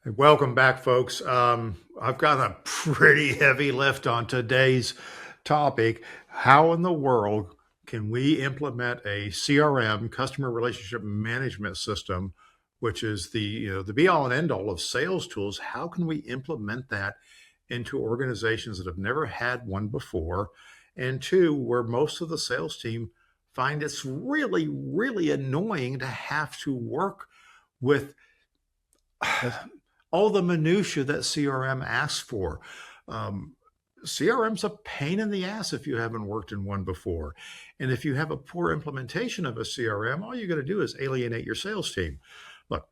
Welcome back, folks. I've got a pretty heavy lift on today's topic. How in the world can we implement a CRM, customer relationship management system, which is the be all and end all of sales tools? How can we implement that into organizations that have never had one before? And two, where most of the sales team find it's really, really annoying to have to work with all the minutia that CRM asks for. Um, CRM's a pain in the ass if you haven't worked in one before. And if you have a poor implementation of a CRM, all you're going to do is alienate your sales team. Look,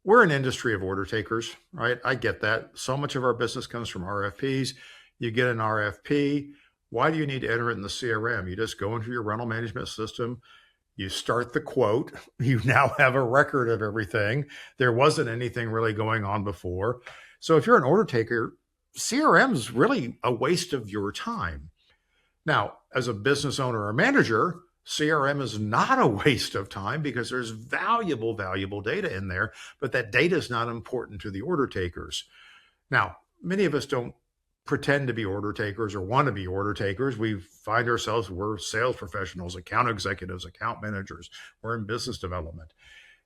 we're an industry of order takers, right? I get that. So much of our business comes from RFPs. You get an RFP. Why do you need to enter it in the CRM? You just go into your rental management system. You start the quote. You now have a record of everything. There wasn't anything really going on before. So if you're an order taker, CRM is really a waste of your time. Now, as a business owner or manager, CRM is not a waste of time because there's valuable data in there, but that data is not important to the order takers. Now, many of us don't pretend to be order takers or want to be order takers. We find ourselves, we're sales professionals, account executives, account managers, we're in business development.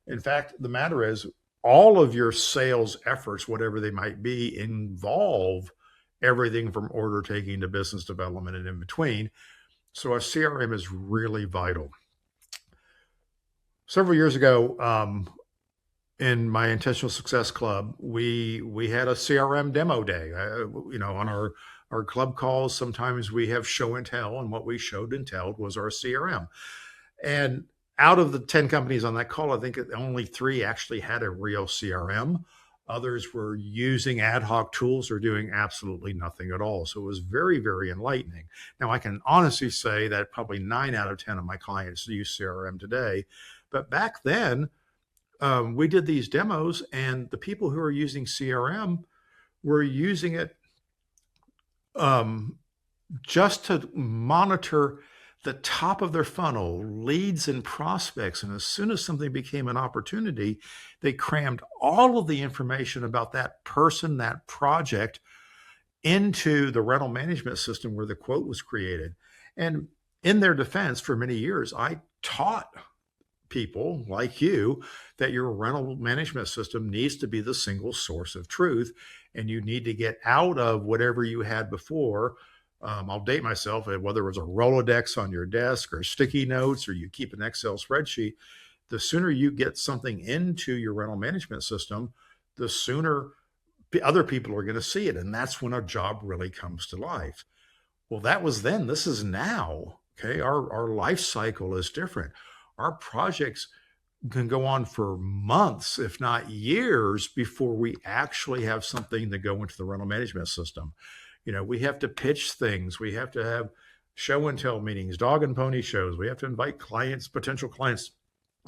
In fact, the matter is all of your sales efforts, whatever they might be, involve everything from order taking to business development and in between. So a CRM is really vital. Several years ago, in my Intentional Success Club, we had a CRM demo day. On our club calls, sometimes we have show and tell, and what we showed and told was our CRM. And out of the 10 companies on that call, I think only 3 actually had a real CRM. Others were using ad hoc tools or doing absolutely nothing at all. So it was very, very enlightening. Now, I can honestly say that probably 9 out of 10 of my clients use CRM today. But back then, we did these demos, and the people who are using CRM were using it just to monitor the top of their funnel, leads and prospects. And as soon as something became an opportunity, they crammed all of the information about that person, that project, into the rental management system where the quote was created. And in their defense, for many years, I taught people like you that your rental management system needs to be the single source of truth, and you need to get out of whatever you had before. I'll date myself, whether it was a Rolodex on your desk or sticky notes or you keep an Excel spreadsheet. The sooner you get something into your rental management system, the sooner other people are going to see it, and that's when a job really comes to life. Well, that was then. This is now. Okay, our life cycle is different. Our projects can go on for months, if not years, before we actually have something to go into the rental management system. We have to pitch things. We have to have show and tell meetings, dog and pony shows. We have to invite potential clients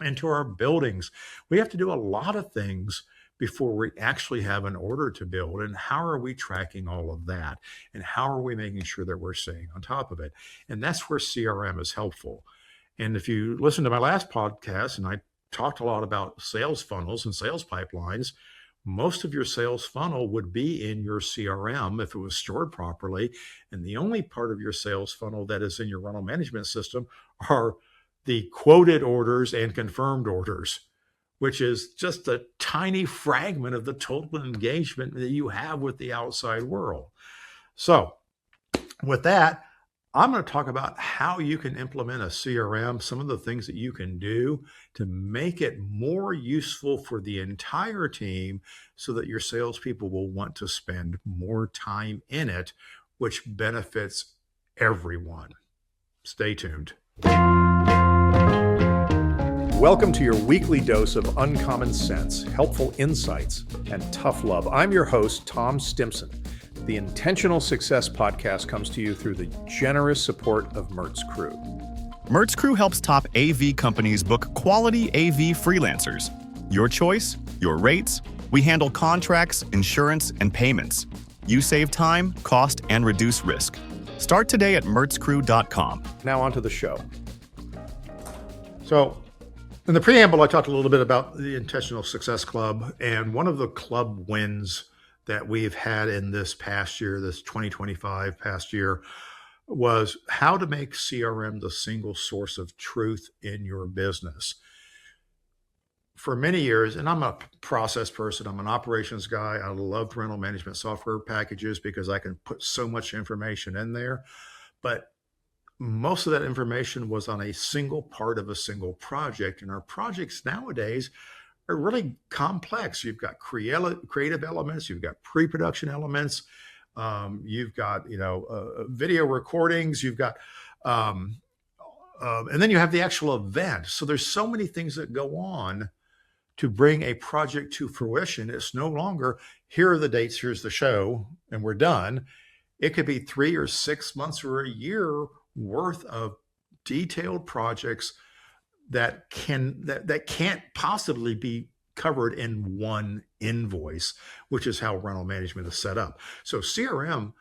into our buildings. We have to do a lot of things before we actually have an order to build. And how are we tracking all of that? And how are we making sure that we're staying on top of it? And that's where CRM is helpful. And if you listen to my last podcast, and I talked a lot about sales funnels and sales pipelines, most of your sales funnel would be in your CRM if it was stored properly. And the only part of your sales funnel that is in your rental management system are the quoted orders and confirmed orders, which is just a tiny fragment of the total engagement that you have with the outside world. So with that, I'm going to talk about how you can implement a CRM, some of the things that you can do to make it more useful for the entire team so that your salespeople will want to spend more time in it, which benefits everyone. Stay tuned. Welcome to your weekly dose of uncommon sense, helpful insights, and tough love. I'm your host, Tom Stimson. The Intentional Success Podcast comes to you through the generous support of Mertz Crew. Mertz Crew helps top AV companies book quality AV freelancers. Your choice, your rates. We handle contracts, insurance, and payments. You save time, cost, and reduce risk. Start today at mertzcrew.com. Now on to the show. So In the preamble, I talked a little bit about the Intentional Success Club, and one of the club wins that we've had in this past year, this 2025 past year, was how to make CRM the single source of truth in your business. For many years, and I'm a process person, I'm an operations guy. I love rental management software packages because I can put so much information in there. But most of that information was on a single part of a single project. And our projects nowadays are really complex. You've got creative elements, you've got pre-production elements, you've got video recordings, you've got and then you have the actual event. So there's so many things that go on to bring a project to fruition. It's no longer, here are the dates, here's the show, and we're done. It could be 3 or 6 months or a year worth of detailed projects that can't possibly be covered in one invoice, which is how rental management is set up. So CRM,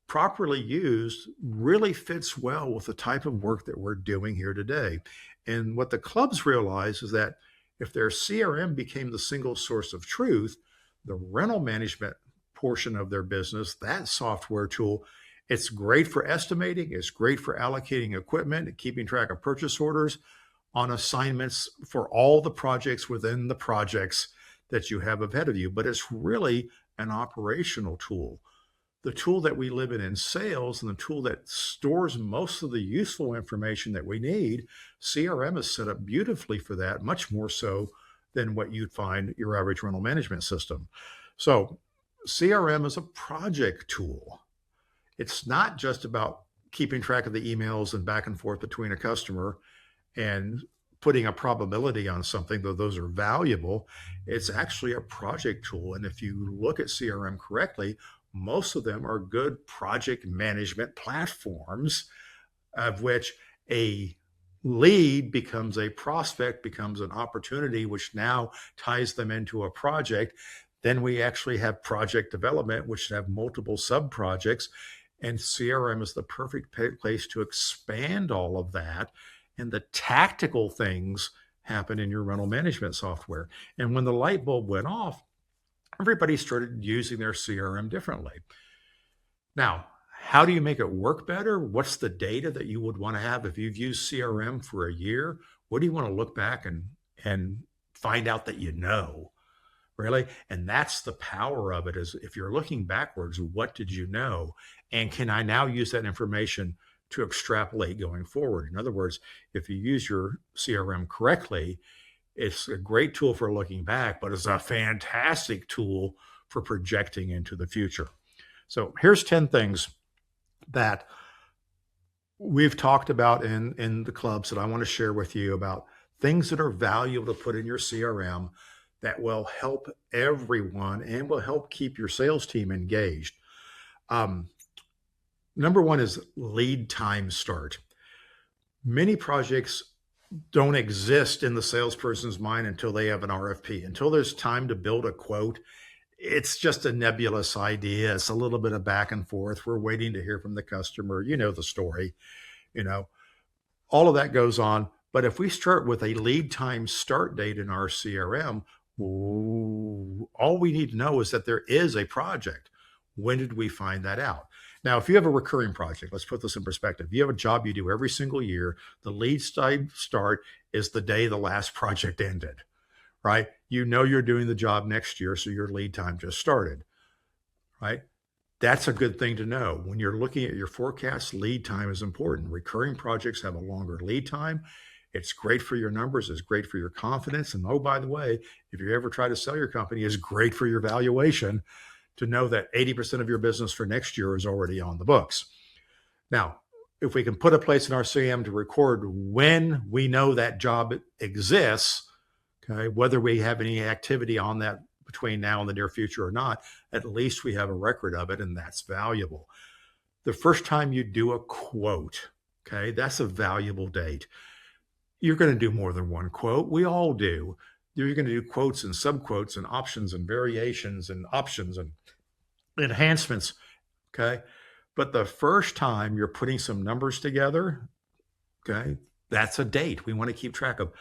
properly used, really fits well with the type of work that we're doing here today. And what the clubs realize is that if their CRM became the single source of truth, the rental management portion of their business, that software tool, it's great for estimating, it's great for allocating equipment and keeping track of purchase orders on assignments for all the projects within the projects that you have ahead of you. But it's really an operational tool. The tool that we live in sales, and the tool that stores most of the useful information that we need, CRM is set up beautifully for that, much more so than what you'd find your average rental management system. So CRM is a project tool. It's not just about keeping track of the emails and back and forth between a customer and putting a probability on something, though those are valuable. It's actually a project tool. And if you look at CRM correctly, most of them are good project management platforms, of which a lead becomes a prospect, becomes an opportunity, which now ties them into a project. Then we actually have project development, which have multiple sub-projects. And CRM is the perfect place to expand all of that. And the tactical things happen in your rental management software. And when the light bulb went off, everybody started using their CRM differently. Now, how do you make it work better? What's the data that you would want to have if you've used CRM for a year? What do you want to look back and find out that you know? Really? And that's the power of it, is if you're looking backwards, what did you know? And can I now use that information to extrapolate going forward? In other words, if you use your CRM correctly, it's a great tool for looking back, but it's a fantastic tool for projecting into the future. So here's 10 things that we've talked about in the clubs that I want to share with you about things that are valuable to put in your CRM that will help everyone and will help keep your sales team engaged. Number one is lead time start. Many projects don't exist in the salesperson's mind until they have an RFP. Until there's time to build a quote, it's just a nebulous idea. It's a little bit of back and forth. We're waiting to hear from the customer. You know the story, all of that goes on. But if we start with a lead time start date in our CRM, all we need to know is that there is a project. When did we find that out? Now, if you have a recurring project, let's put this in perspective. You have a job you do every single year. The lead time start is the day the last project ended, right? You know you're doing the job next year, so your lead time just started, right? That's a good thing to know. When you're looking at your forecast, lead time is important. Recurring projects have a longer lead time. It's great for your numbers. It's great for your confidence. And oh, by the way, if you ever try to sell your company, it's great for your valuation to know that 80% of your business for next year is already on the books. Now, if we can put a place in our CRM to record when we know that job exists, okay, whether we have any activity on that between now and the near future or not, at least we have a record of it, and that's valuable. The first time you do a quote, okay, that's a valuable date. You're going to do more than one quote. We all do. You're going to do quotes and subquotes and options and variations and options and enhancements, okay? But the first time you're putting some numbers together, okay, that's a date we want to keep track of.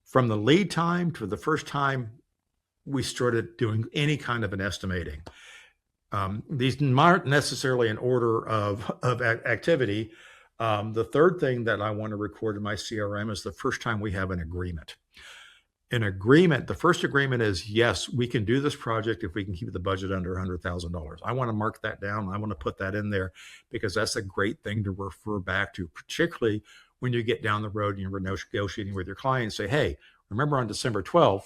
From the lead time to the first time we started doing any kind of an estimating. These aren't necessarily in order of activity. The third thing that I want to record in my CRM is the first time we have an agreement. An agreement, the first agreement is, yes, we can do this project if we can keep the budget under $100,000. I want to mark that down. I want to put that in there because that's a great thing to refer back to, particularly when you get down the road and you're negotiating with your client and say, hey, remember on December 12th,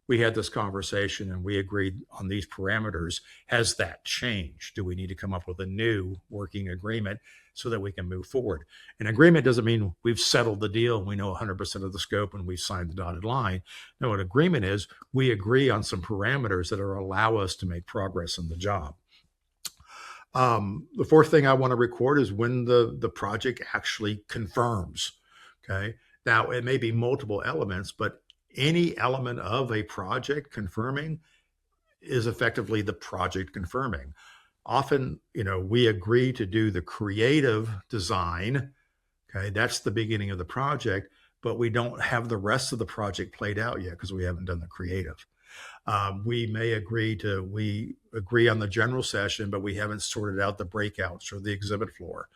we had this conversation and we agreed on these parameters. Has that changed? Do we need to come up with a new working agreement so that we can move forward? An agreement doesn't mean we've settled the deal and we know 100% of the scope and we've signed the dotted line. No, an agreement is we agree on some parameters that allow us to make progress in the job. The fourth thing I want to record is when the project actually confirms. Okay. Now, it may be multiple elements, but any element of a project confirming is effectively the project confirming. Often, we agree to do the creative design. Okay, that's the beginning of the project, but we don't have the rest of the project played out yet because we haven't done the creative. We agree on the general session, but we haven't sorted out the breakouts or the exhibit floor.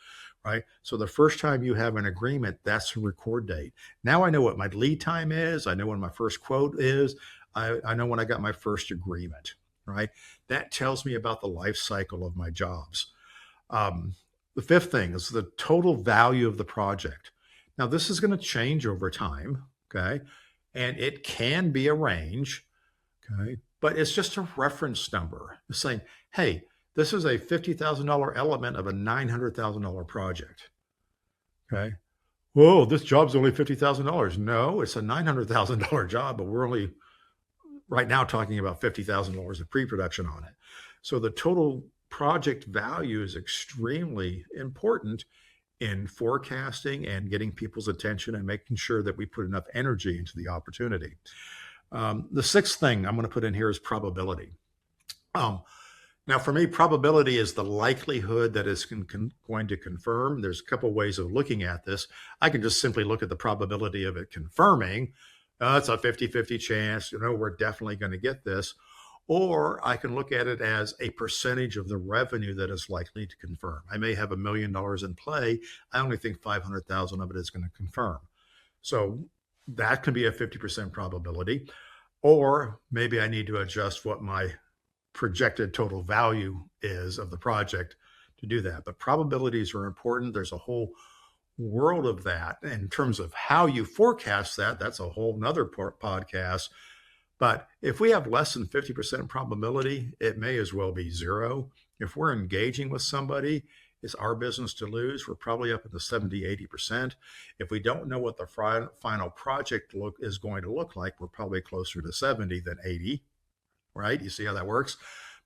Right. So the first time you have an agreement, that's a record date. Now I know what my lead time is. I know when my first quote is. I know when I got my first agreement. Right. That tells me about the life cycle of my jobs. The fifth thing is the total value of the project. Now, this is going to change over time. Okay. And it can be a range. Okay. But it's just a reference number. It's saying, hey, this is a $50,000 element of a $900,000 project. Okay. Whoa, this job's only $50,000. No, it's a $900,000 job, but we're only right now talking about $50,000 of pre-production on it. So the total project value is extremely important in forecasting and getting people's attention and making sure that we put enough energy into the opportunity. The sixth thing I'm going to put in here is probability. Now, for me, probability is the likelihood that it's going to confirm. There's a couple ways of looking at this. I can just simply look at the probability of it confirming. It's a 50-50 chance. We're definitely going to get this. Or I can look at it as a percentage of the revenue that is likely to confirm. I may have $1 million in play. I only think 500,000 of it is going to confirm. So that can be a 50% probability. Or maybe I need to adjust what my projected total value is of the project to do that. But probabilities are important. There's a whole world of that. In terms of how you forecast that, that's a whole nother podcast. But if we have less than 50% probability, it may as well be zero. If we're engaging with somebody, it's our business to lose. We're probably up at the 70, 80%. If we don't know what the final project is going to look like, we're probably closer to 70 than 80. Right? You see how that works?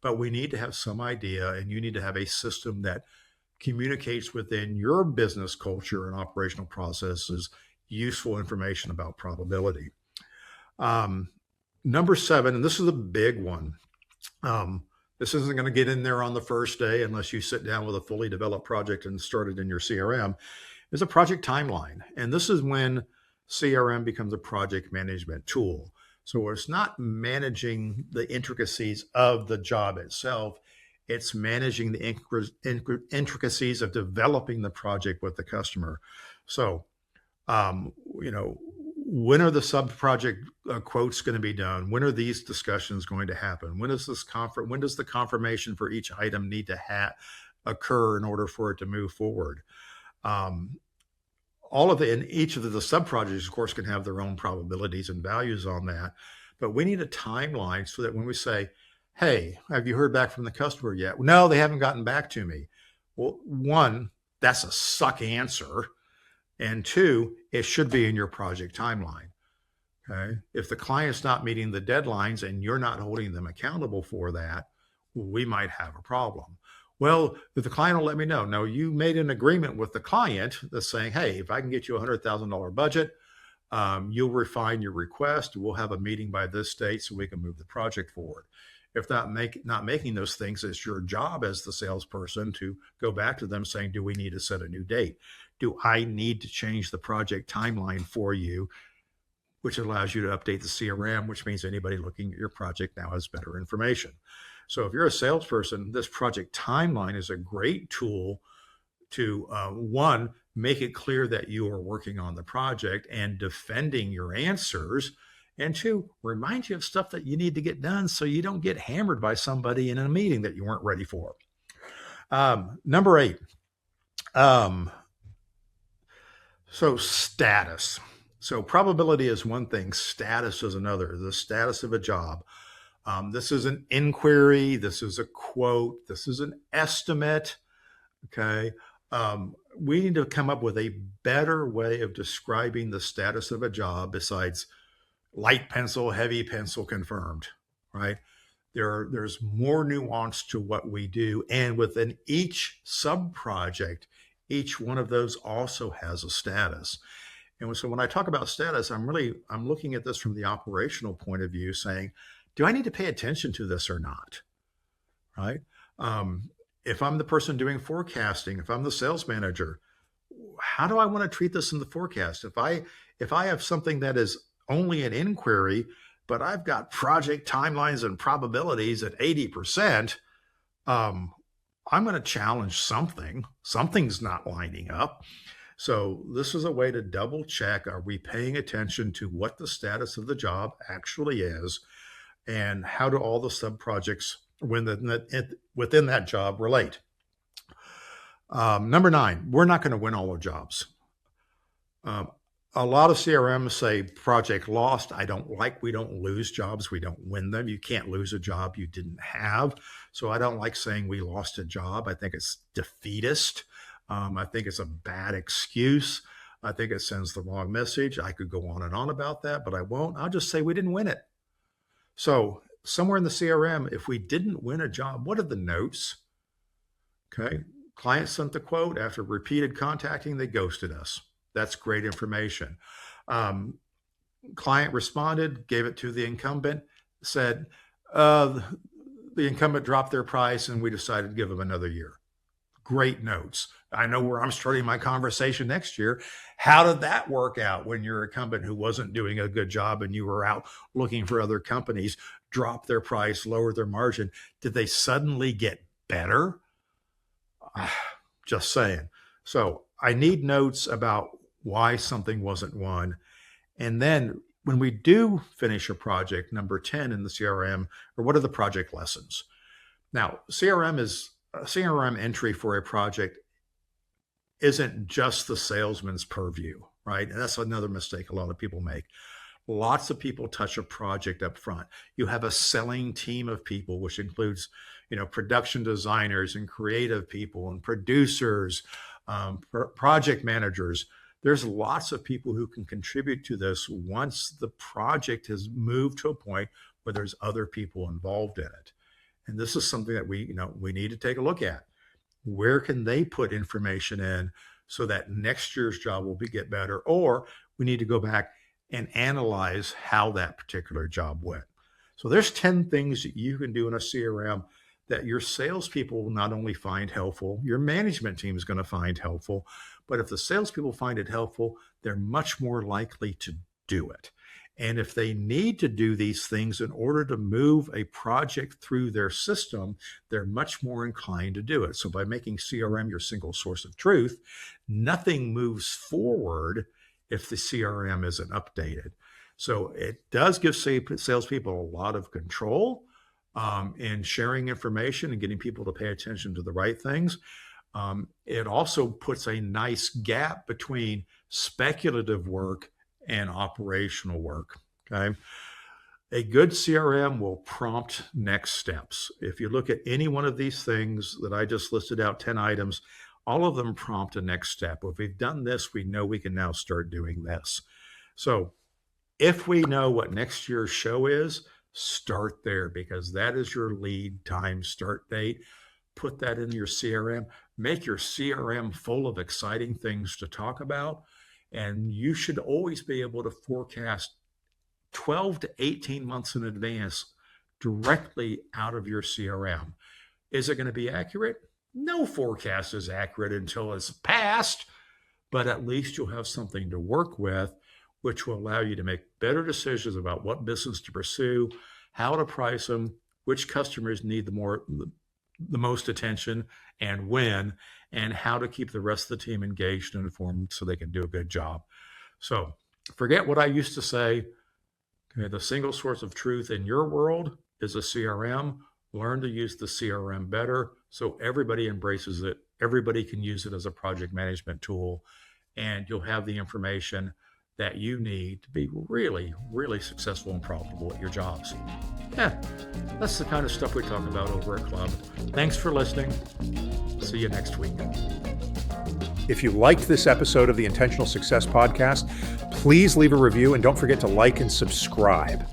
But we need to have some idea, and you need to have a system that communicates within your business culture and operational processes useful information about probability. Number 7, and this is a big one. This isn't going to get in there on the first day unless you sit down with a fully developed project and start it in your CRM, is a project timeline. And this is when CRM becomes a project management tool. So it's not managing the intricacies of the job itself. It's managing the intricacies of developing the project with the customer. So, when are the sub-project quotes going to be done? When are these discussions going to happen? When does the confirmation for each item need to occur in order for it to move forward? And each of the sub-projects, of course, can have their own probabilities and values on that. But we need a timeline so that when we say, hey, have you heard back from the customer yet? No, they haven't gotten back to me. Well, one, that's a suck answer. And two, it should be in your project timeline. Okay. If the client's not meeting the deadlines and you're not holding them accountable for that, we might have a problem. Well, if the client will let me know, no, you made an agreement with the client that's saying, hey, if I can get you a $100,000 budget, you'll refine your request. We'll have a meeting by this date so we can move the project forward. If not making those things, it's your job as the salesperson to go back to them saying, do we need to set a new date? Do I need to change the project timeline for you which allows you to update the CRM, which means anybody looking at your project now has better information. So if you're a salesperson, this project timeline is a great tool to, one, make it clear that you are working on the project and defending your answers, and two, remind you of stuff that you need to get done so you don't get hammered by somebody in a meeting that you weren't ready for. Number 8. So status. So probability is one thing, status is another. The status of a job. This is an inquiry. This is a quote. This is an estimate. Okay. We need to come up with a better way of describing the status of a job besides light pencil, heavy pencil, confirmed, right? There's more nuance to what we do. And within each sub-project, each one of those also has a status. And so when I talk about status, I'm looking at this from the operational point of view, saying, do I need to pay attention to this or not? Right? If I'm the person doing forecasting, if I'm the sales manager, how do I want to treat this in the forecast? If I have something that is only an inquiry, but I've got project timelines and probabilities at 80%, I'm going to challenge something. Something's not lining up. So this is a way to double check, are we paying attention to what the status of the job actually is, and how do all the sub-projects within that job relate? Number 9, we're not going to win all the jobs. A lot of CRMs say project lost. We don't lose jobs. We don't win them. You can't lose a job you didn't have. So I don't like saying we lost a job. I think it's defeatist. I think it's a bad excuse. I think it sends the wrong message. I could go on and on about that, but I won't. I'll just say we didn't win it. So somewhere in the CRM, if we didn't win a job, what are the notes? Okay. Client sent the quote. After repeated contacting, they ghosted us. That's great information. Client responded, gave it to the incumbent, said, the incumbent dropped their price and we decided to give them another year. Great notes. I know where I'm starting my conversation next year. How did that work out when your incumbent who wasn't doing a good job and you were out looking for other companies, drop their price, lower their margin? Did they suddenly get better? Just saying. So I need notes about why something wasn't won. And then when we do finish a project, number 10 in the CRM, or what are the project lessons? Now, CRM entry for a project isn't just the salesman's purview, right? And that's another mistake a lot of people make. Lots of people touch a project up front. You have a selling team of people, which includes, production designers and creative people and producers, project managers. There's lots of people who can contribute to this once the project has moved to a point where there's other people involved in it. And this is something that we need to take a look at. Where can they put information in so that next year's job will get better? Or we need to go back and analyze how that particular job went. So there's 10 things that you can do in a CRM that your salespeople will not only find helpful, your management team is going to find helpful, but if the salespeople find it helpful, they're much more likely to do it. And if they need to do these things in order to move a project through their system, they're much more inclined to do it. So by making CRM your single source of truth, nothing moves forward if the CRM isn't updated. So it does give salespeople a lot of control in sharing information and getting people to pay attention to the right things. It also puts a nice gap between speculative work and operational work. Okay. A good CRM will prompt next steps. If you look at any one of these things that I just listed out, 10 items, all of them prompt a next step. If we've done this, we know we can now start doing this. So if we know what next year's show is, start there, because that is your lead time start date. Put that in your CRM. Make your CRM full of exciting things to talk about. And you should always be able to forecast 12 to 18 months in advance directly out of your CRM. Is it going to be accurate? No forecast is accurate until it's passed, but at least you'll have something to work with which will allow you to make better decisions about what business to pursue, how to price them, which customers need the most attention and when, and how to keep the rest of the team engaged and informed so they can do a good job. So forget what I used to say. Okay, the single source of truth in your world is a CRM. Learn to use the CRM better so everybody embraces it. Everybody can use it as a project management tool, and you'll have the information that you need to be really, really successful and profitable at your jobs. Yeah, that's the kind of stuff we talk about over at Club. Thanks for listening. See you next week. If you liked this episode of the Intentional Success Podcast, please leave a review and don't forget to like and subscribe.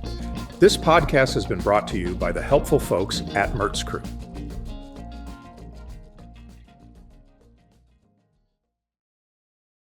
This podcast has been brought to you by the helpful folks at Mertz Crew.